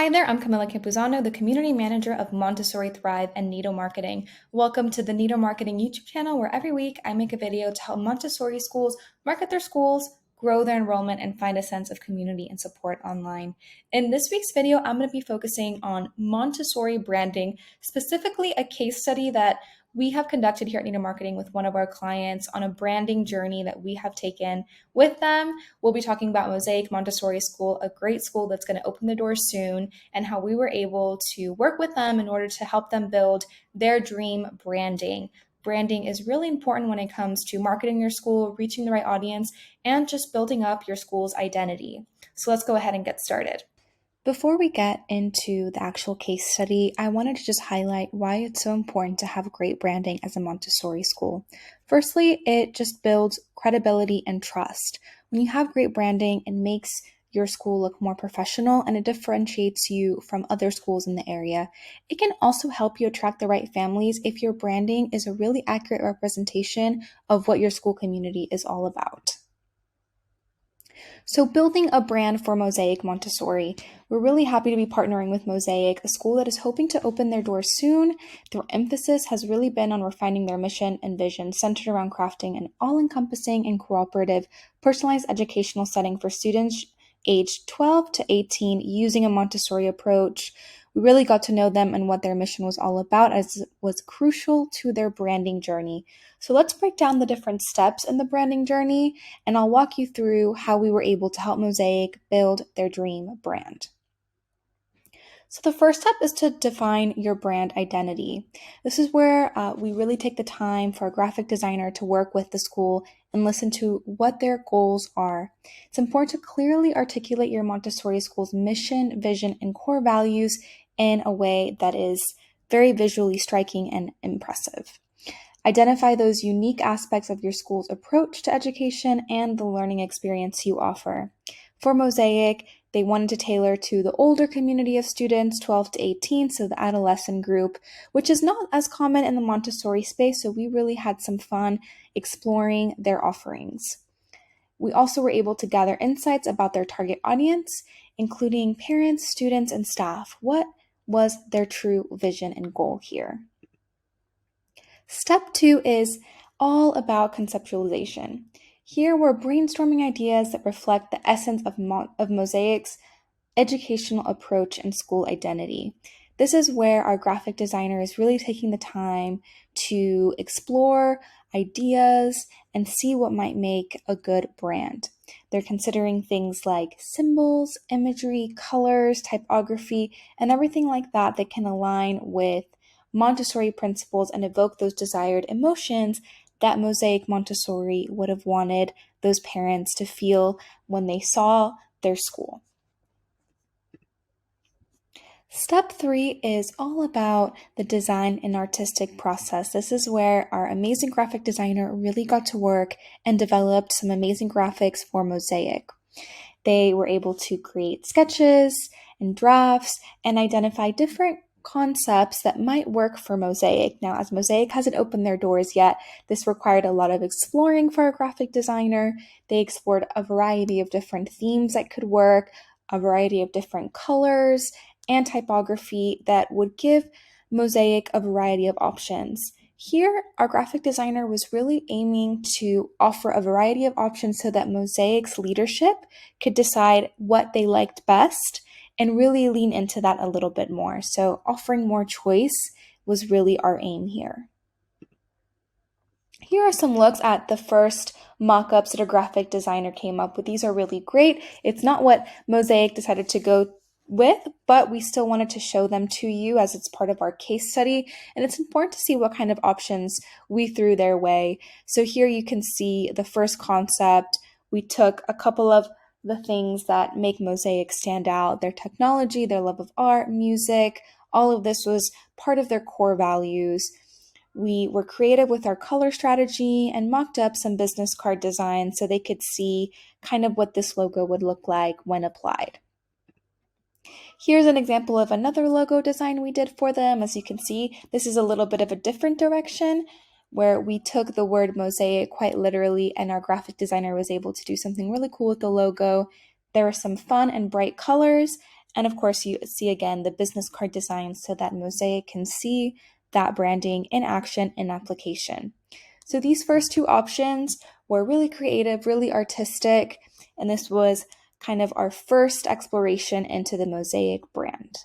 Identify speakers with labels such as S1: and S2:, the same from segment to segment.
S1: Hi there, I'm Camila Campuzano, the Community Manager of Montessori Thrive and Nido Marketing. Welcome to the Nido Marketing YouTube channel, where every week I make a video to help Montessori schools market their schools, grow their enrollment, and find a sense of community and support online. In this week's video, I'm going to be focusing on Montessori branding, specifically a case study that we have conducted here at Nido Marketing with one of our clients on a branding journey that we have taken with them. We'll be talking about Mosaic Montessori School, a great school that's going to open the doors soon, and how we were able to work with them in order to help them build their dream branding. Branding is really important when it comes to marketing your school, reaching the right audience, and just building up your school's identity. So let's go ahead and get started. Before we get into the actual case study, I wanted to just highlight why it's so important to have great branding as a Montessori school. Firstly, it just builds credibility and trust. When you have great branding, it makes your school look more professional and it differentiates you from other schools in the area. It can also help you attract the right families if your branding is a really accurate representation of what your school community is all about. So building a brand for Mosaic Montessori, we're really happy to be partnering with Mosaic, a school that is hoping to open their doors soon. Their emphasis has really been on refining their mission and vision, centered around crafting an all-encompassing and cooperative, personalized educational setting for students aged 12 to 18 using a Montessori approach. We really got to know them and what their mission was all about, as it was crucial to their branding journey. So let's break down the different steps in the branding journey, and I'll walk you through how we were able to help Mosaic build their dream brand. So the first step is to define your brand identity. This is where we really take the time for a graphic designer to work with the school and listen to what their goals are. It's important to clearly articulate your Montessori school's mission, vision, and core values in a way that is very visually striking and impressive. Identify those unique aspects of your school's approach to education and the learning experience you offer. For Mosaic, they wanted to tailor to the older community of students, 12 to 18, so the adolescent group, which is not as common in the Montessori space, so we really had some fun exploring their offerings. We also were able to gather insights about their target audience, including parents, students, and staff. What was their true vision and goal here? Step 2 is all about conceptualization. Here we're brainstorming ideas that reflect the essence of Mosaic's educational approach and school identity. This is where our graphic designer is really taking the time to explore ideas and see what might make a good brand. They're considering things like symbols, imagery, colors, typography, and everything like that that can align with Montessori principles and evoke those desired emotions that Mosaic Montessori would have wanted those parents to feel when they saw their school. Step 3 is all about the design and artistic process. This is where our amazing graphic designer really got to work and developed some amazing graphics for Mosaic. They were able to create sketches and drafts and identify different concepts that might work for Mosaic. Now, as Mosaic hasn't opened their doors yet, this required a lot of exploring for a graphic designer. They explored a variety of different themes that could work, a variety of different colors and typography that would give Mosaic a variety of options. Here, our graphic designer was really aiming to offer a variety of options so that Mosaic's leadership could decide what they liked best and really lean into that a little bit more. So offering more choice was really our aim here. Here are some looks at the first mock-ups that a graphic designer came up with. These are really great. It's not what Mosaic decided to go with, but we still wanted to show them to you as it's part of our case study, and it's important to see what kind of options we threw their way. So here you can see the first concept. We took a couple of the things that make Mosaic stand out, their technology, their love of art, music. All of this was part of their core values. We were creative with our color strategy and mocked up some business card designs so they could see kind of what this logo would look like when applied. Here's an example of another logo design we did for them. As you can see, this is a little bit of a different direction where we took the word Mosaic quite literally, and our graphic designer was able to do something really cool with the logo. There were some fun and bright colors, And of course, you see again the business card design so that Mosaic can see that branding in action in application. So these first two options were really creative, really artistic, and this was kind of our first exploration into the Mosaic brand.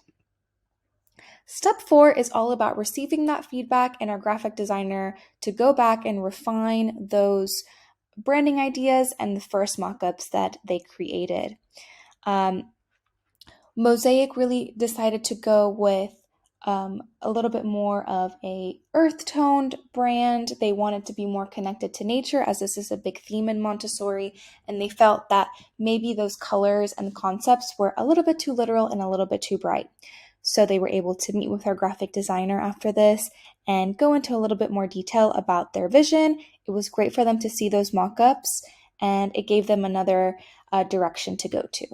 S1: Step 4 is all about receiving that feedback and our graphic designer to go back and refine those branding ideas and the first mock-ups that they created. Mosaic really decided to go with a little bit more of a earth-toned brand. They wanted to be more connected to nature, as this is a big theme in Montessori, and they felt that maybe those colors and concepts were a little bit too literal and a little bit too bright. So they were able to meet with our graphic designer after this and go into a little bit more detail about their vision. It was great for them to see those mock-ups, and it gave them another direction to go to.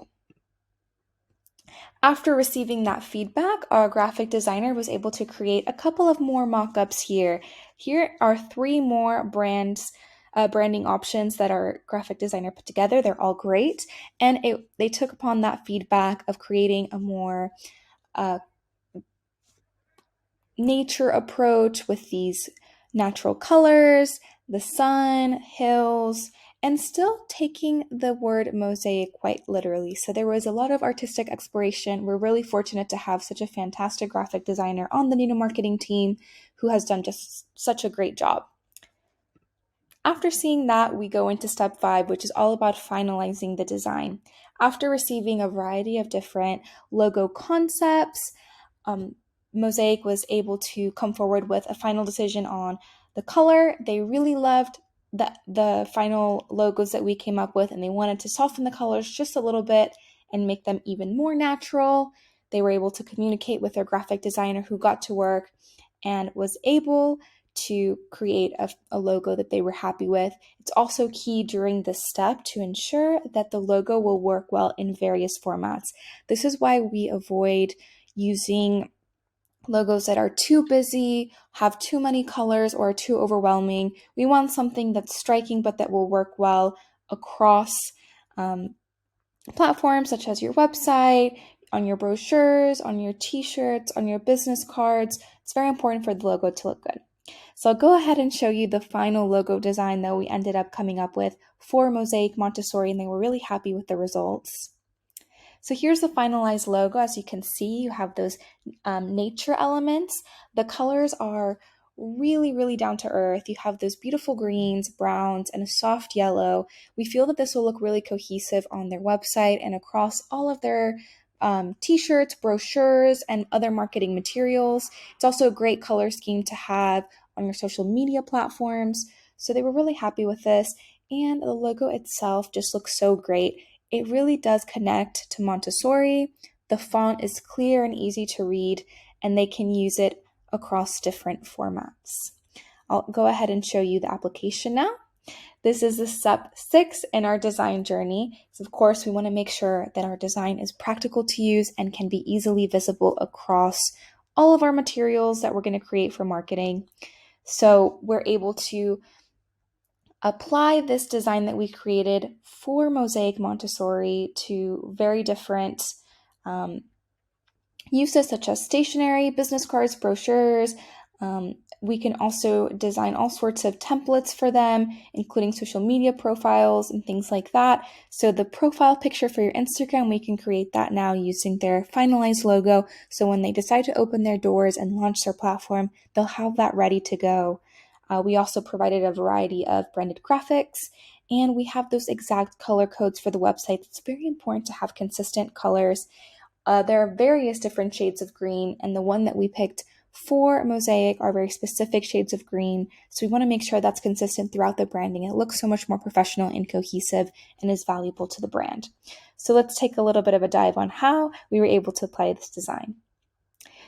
S1: After receiving that feedback, our graphic designer was able to create a couple of more mock-ups here. Here are 3 more branding options that our graphic designer put together. They're all great, and they took upon that feedback of creating a more nature approach with these natural colors, the sun, hills, and still taking the word mosaic quite literally. So there was a lot of artistic exploration. We're really fortunate to have such a fantastic graphic designer on the Nido Marketing team who has done just such a great job. After seeing that, we go into step 5, which is all about finalizing the design. After receiving a variety of different logo concepts, Mosaic was able to come forward with a final decision on the color. They really loved the final logos that we came up with, and they wanted to soften the colors just a little bit and make them even more natural. They were able to communicate with their graphic designer who got to work and was able to create a logo that they were happy with. It's also key during this step to ensure that the logo will work well in various formats. This is why we avoid using logos that are too busy, have too many colors, or are too overwhelming. We want something that's striking but that will work well across platforms such as your website, on your brochures, on your t-shirts, on your business cards. It's very important for the logo to look good. So I'll go ahead and show you the final logo design that we ended up coming up with for Mosaic Montessori, and they were really happy with the results. So here's the finalized logo. As you can see, you have those nature elements. The colors are really, really down to earth. You have those beautiful greens, browns, and a soft yellow. We feel that this will look really cohesive on their website and across all of their t-shirts, brochures, and other marketing materials. It's also a great color scheme to have on your social media platforms. So they were really happy with this, and the logo itself just looks so great. It really does connect to Montessori. The font is clear and easy to read, and they can use it across different formats. I'll go ahead and show you the application now. This is the step 6 in our design journey. So of course, we want to make sure that our design is practical to use and can be easily visible across all of our materials that we're going to create for marketing. So we're able to apply this design that we created for Mosaic Montessori to very different uses such as stationery, business cards, brochures. We can also design all sorts of templates for them, including social media profiles and things like that. So the profile picture for your Instagram, we can create that now using their finalized logo. So when they decide to open their doors and launch their platform, they'll have that ready to go. We also provided a variety of branded graphics, and we have those exact color codes for the website. It's very important to have consistent colors. There are various different shades of green, and the one that we picked for Mosaic are very specific shades of green. So we want to make sure that's consistent throughout the branding. It looks so much more professional and cohesive and is valuable to the brand. So let's take a little bit of a dive on how we were able to apply this design.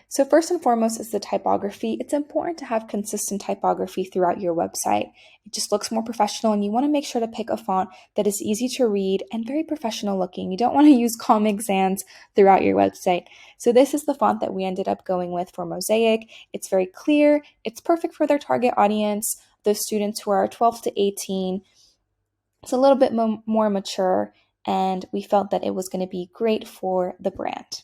S1: So first and foremost is the typography. It's important to have consistent typography throughout your website. It just looks more professional, and you want to make sure to pick a font that is easy to read and very professional looking. You don't want to use Comic Sans throughout your website. So this is the font that we ended up going with for Mosaic. It's very clear. It's perfect for their target audience, those students who are 12 to 18. It's a little bit more mature, and we felt that it was going to be great for the brand.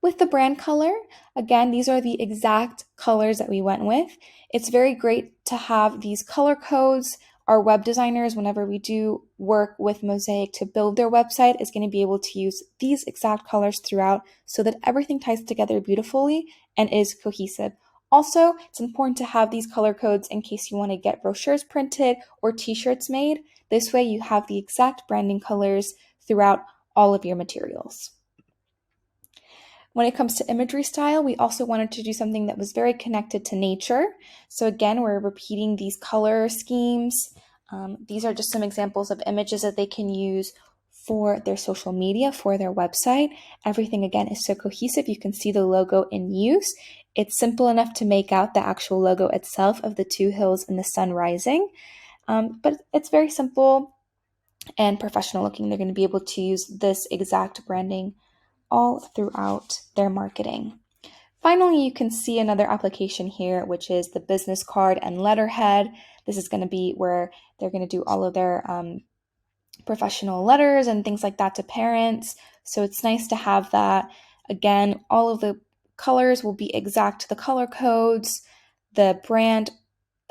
S1: With the brand color, again, these are the exact colors that we went with. It's very great to have these color codes. Our web designers, whenever we do work with Mosaic to build their website, is going to be able to use these exact colors throughout so that everything ties together beautifully and is cohesive. Also, it's important to have these color codes in case you want to get brochures printed or t-shirts made. This way you have the exact branding colors throughout all of your materials. When it comes to imagery style, we also wanted to do something that was very connected to nature. So again, we're repeating these color schemes. These are just some examples of images that they can use for their social media, for their website. Everything, again, is so cohesive. You can see the logo in use. It's simple enough to make out the actual logo itself of the two hills and the sun rising. But it's very simple and professional looking. They're going to be able to use this exact branding all throughout their marketing. Finally, you can see another application here, which is the business card and letterhead. This is going to be where they're going to do all of their professional letters and things like that to parents. So it's nice to have that. Again, all of the colors will be exact to the color codes. The brand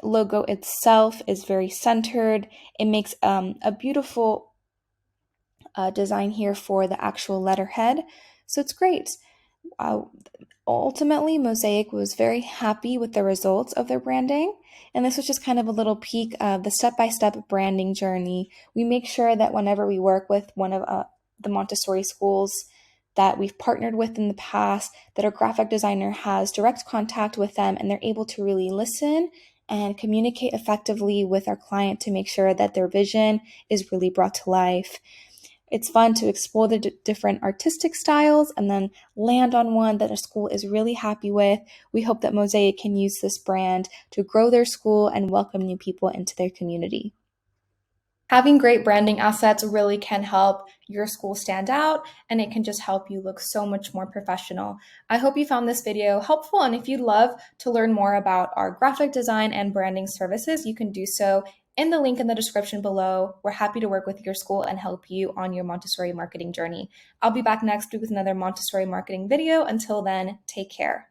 S1: logo itself is very centered. It makes a beautiful design here for the actual letterhead. So it's great. Ultimately, Mosaic was very happy with the results of their branding, and this was just kind of a little peek of the step-by-step branding journey. We make sure that whenever we work with one of the Montessori schools that we've partnered with in the past, that our graphic designer has direct contact with them and they're able to really listen and communicate effectively with our client to make sure that their vision is really brought to life. It's fun to explore the different artistic styles and then land on one that a school is really happy with. We hope that Mosaic can use this brand to grow their school and welcome new people into their community. Having great branding assets really can help your school stand out, and it can just help you look so much more professional. I hope you found this video helpful, and if you'd love to learn more about our graphic design and branding services, you can do so in the link in the description below. We're happy to work with your school and help you on your Montessori marketing journey. I'll be back next week with another Montessori marketing video. Until then, take care.